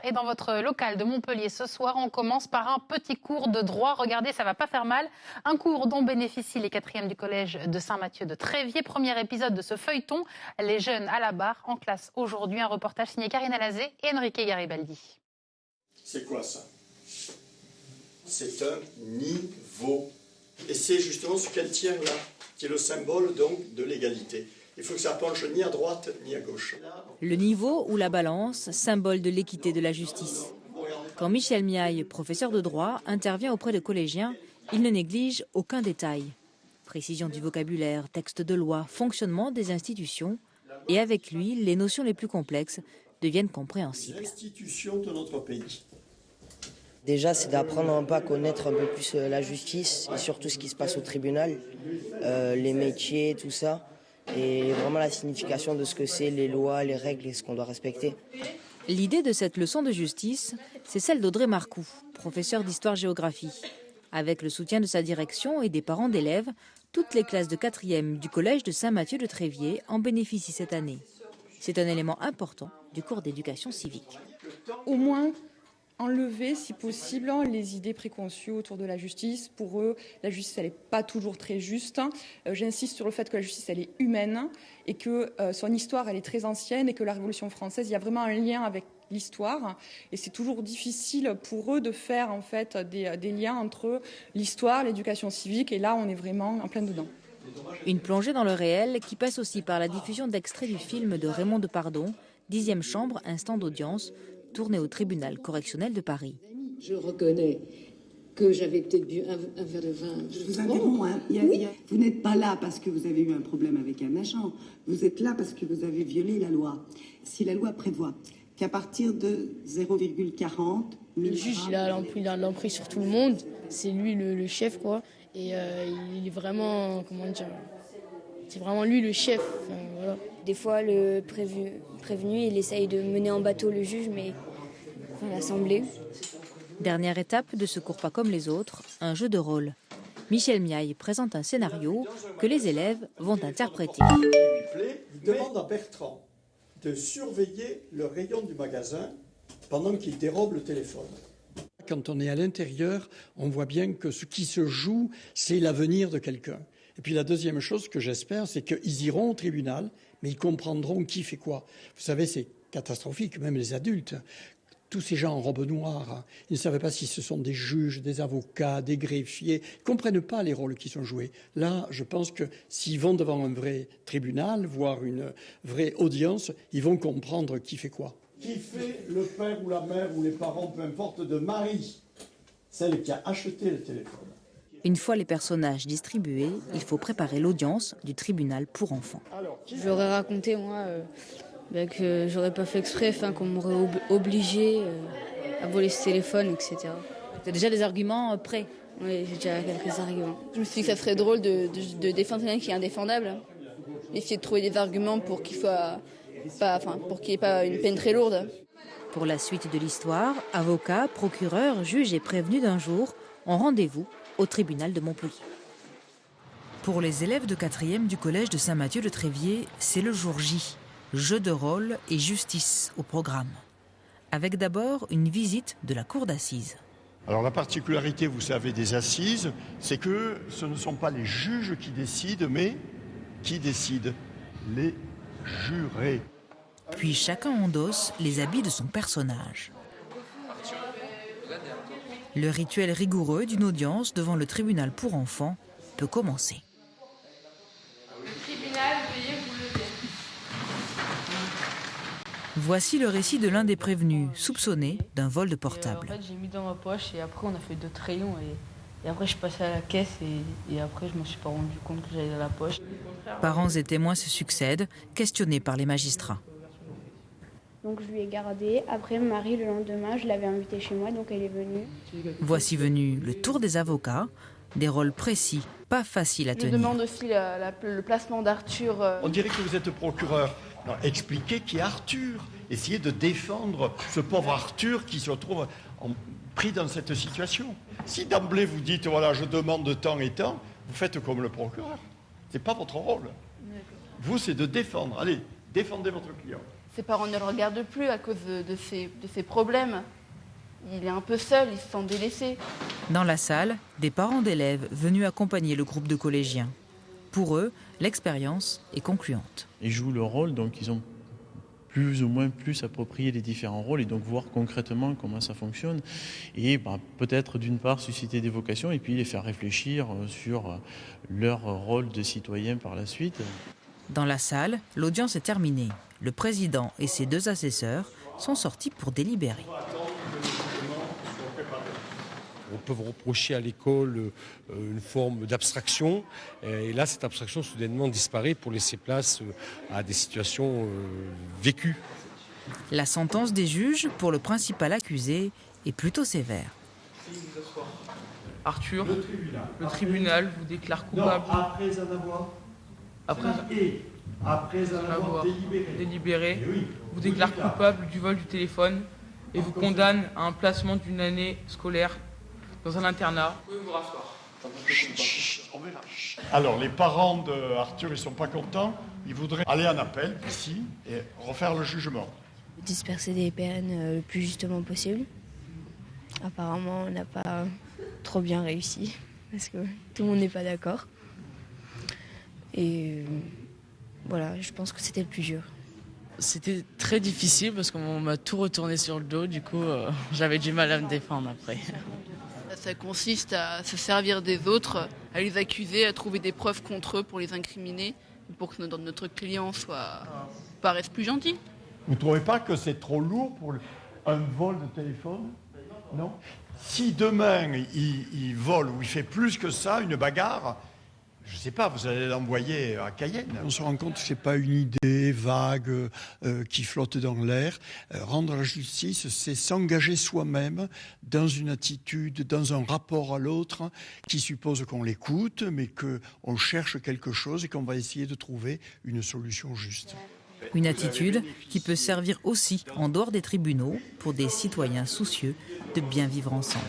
Et dans votre local de Montpellier ce soir, on commence par un petit cours de droit. Regardez, ça va pas faire mal. Un cours dont bénéficient les quatrièmes du collège de Saint-Mathieu de Tréviers. Premier épisode de ce feuilleton, les jeunes à la barre en classe aujourd'hui. Un reportage signé Karina Lazé et Enrique Garibaldi. C'est quoi ça? C'est un niveau. Et c'est justement ce qu'elle tient là, qui est le symbole donc de l'égalité. Il faut que ça penche ni à droite ni à gauche. Le niveau ou la balance, symbole de l'équité de la justice. Quand Michel Miaille, professeur de droit, intervient auprès de collégiens, il ne néglige aucun détail. Précision du vocabulaire, texte de loi, fonctionnement des institutions. Et avec lui, les notions les plus complexes deviennent compréhensibles. L'institution de notre pays. Déjà, c'est d'apprendre un peu à connaître un peu plus la justice et surtout ce qui se passe au tribunal, les métiers, tout ça. Et vraiment la signification de ce que c'est, les lois, les règles et ce qu'on doit respecter. L'idée de cette leçon de justice, c'est celle d'Audrey Marcoux, professeur d'histoire-géographie. Avec le soutien de sa direction et des parents d'élèves, toutes les classes de 4e du collège de Saint-Mathieu de Tréviers en bénéficient cette année. C'est un élément important du cours d'éducation civique. Au moins enlever, si possible, les idées préconçues autour de la justice. Pour eux, la justice, elle n'est pas toujours très juste. J'insiste sur le fait que la justice, elle est humaine et que son histoire, elle est très ancienne et que la Révolution française, il y a vraiment un lien avec l'histoire. Et c'est toujours difficile pour eux de faire en fait des liens entre l'histoire, l'éducation civique. Et là, on est vraiment en plein dedans. Une plongée dans le réel qui passe aussi par la diffusion d'extraits du film de Raymond Depardon, 10e chambre, instant d'audience, tourné au tribunal correctionnel de Paris. Je reconnais que j'avais peut-être bu un verre de vin. Je vous interromps. Vous n'êtes pas là parce que vous avez eu un problème avec un agent. Vous êtes là parce que vous avez violé la loi. Si la loi prévoit qu'à partir de 0,40... Le juge, il a l'emprise sur tout le monde. C'est lui le chef, quoi. Et il est vraiment, comment dire... C'est vraiment lui le chef. Enfin, voilà. Des fois, le prévenu, il essaye de mener en bateau le juge, mais l'Assemblée. Dernière étape de ce cours pas comme les autres, un jeu de rôle. Michel Miaille présente un scénario que les élèves vont interpréter. Il demande à Bertrand de surveiller le rayon du magasin pendant qu'il dérobe le téléphone. Quand on est à l'intérieur, on voit bien que ce qui se joue, c'est l'avenir de quelqu'un. Et puis la deuxième chose que j'espère, c'est qu'ils iront au tribunal, mais ils comprendront qui fait quoi. Vous savez, c'est catastrophique, même les adultes. Tous ces gens en robe noire, ils ne savent pas si ce sont des juges, des avocats, des greffiers. Ils ne comprennent pas les rôles qui sont joués. Là, je pense que s'ils vont devant un vrai tribunal, voire une vraie audience, ils vont comprendre qui fait quoi. Qui fait le père ou la mère ou les parents, peu importe, de Marie, celle qui a acheté le téléphone. Une fois les personnages distribués, il faut préparer l'audience du tribunal pour enfants. J'aurais raconté, moi, que j'aurais pas fait exprès, qu'on m'aurait obligé à voler ce téléphone, etc. Tu as déjà des arguments prêts? Oui, j'ai déjà quelques arguments. Je me suis dit que ça serait drôle de défendre quelqu'un qui est indéfendable. Essayer de trouver des arguments pour qu'il n'y ait pas une peine très lourde. Pour la suite de l'histoire, avocats, procureurs, juges et prévenus d'un jour ont rendez-vous au tribunal de Montpellier. Pour les élèves de 4e du collège de Saint-Mathieu de Tréviers, c'est le jour J. Jeu de rôle et justice au programme. Avec d'abord une visite de la cour d'assises. Alors la particularité, vous savez, des assises, c'est que ce ne sont pas les juges qui décident, mais qui décident? Les jurés. Puis chacun endosse les habits de son personnage. Le rituel rigoureux d'une audience devant le tribunal pour enfants peut commencer. Le tribunal, veuillez vous lever. Voici le récit de l'un des prévenus, soupçonné d'un vol de portable. En fait, j'ai mis dans ma poche et après on a fait 2 crayons et après je suis passé à la caisse et après je me suis pas rendu compte que j'avais dans la poche. Parents et témoins se succèdent, questionnés par les magistrats. Donc je lui ai gardé. Après, Marie, le lendemain, je l'avais invitée chez moi, donc elle est venue. Voici venu le tour des avocats, des rôles précis, pas faciles à tenir. Je demande aussi le placement d'Arthur. On dirait que vous êtes procureur. Non, expliquez qui est Arthur. Essayez de défendre ce pauvre Arthur qui se retrouve pris dans cette situation. Si d'emblée vous dites, voilà, je demande temps et temps, vous faites comme le procureur. Ce n'est pas votre rôle. Vous, c'est de défendre. Allez, défendez votre client. Ses parents ne le regardent plus à cause de ses problèmes. Il est un peu seul, il se sent délaissé. Dans la salle, des parents d'élèves venus accompagner le groupe de collégiens. Pour eux, l'expérience est concluante. Ils jouent leur rôle, donc ils ont plus ou moins approprié les différents rôles et donc voir concrètement comment ça fonctionne et peut-être d'une part susciter des vocations et puis les faire réfléchir sur leur rôle de citoyen par la suite. Dans la salle, l'audience est terminée. Le président et ses 2 assesseurs sont sortis pour délibérer. On peut reprocher à l'école une forme d'abstraction. Et là, cette abstraction soudainement disparaît pour laisser place à des situations vécues. La sentence des juges pour le principal accusé est plutôt sévère. Arthur, le tribunal vous déclare coupable. Non, après en avoir délibéré, vous déclare coupable du vol du téléphone et vous condamne à un placement d'une année scolaire dans un internat. Vous pouvez vous rasseoir. Alors, les parents d'Arthur, ils ne sont pas contents. Ils voudraient aller en appel, ici, et refaire le jugement. Disperser des peines le plus justement possible. Apparemment, on n'a pas trop bien réussi, parce que tout le monde n'est pas d'accord. Et voilà, je pense que c'était le plus dur. C'était très difficile parce qu'on m'a tout retourné sur le dos, du coup j'avais du mal à me défendre après. Ça consiste à se servir des autres, à les accuser, à trouver des preuves contre eux pour les incriminer, pour que notre client paraisse plus gentil. Vous ne trouvez pas que c'est trop lourd pour un vol de téléphone? Non. Si demain il vole ou il fait plus que ça, une bagarre, je ne sais pas, vous allez l'envoyer à Cayenne. On se rend compte que ce n'est pas une idée vague qui flotte dans l'air. Rendre la justice, c'est s'engager soi-même dans une attitude, dans un rapport à l'autre qui suppose qu'on l'écoute, mais qu'on cherche quelque chose et qu'on va essayer de trouver une solution juste. Une attitude qui peut servir aussi en dehors des tribunaux pour des citoyens soucieux de bien vivre ensemble.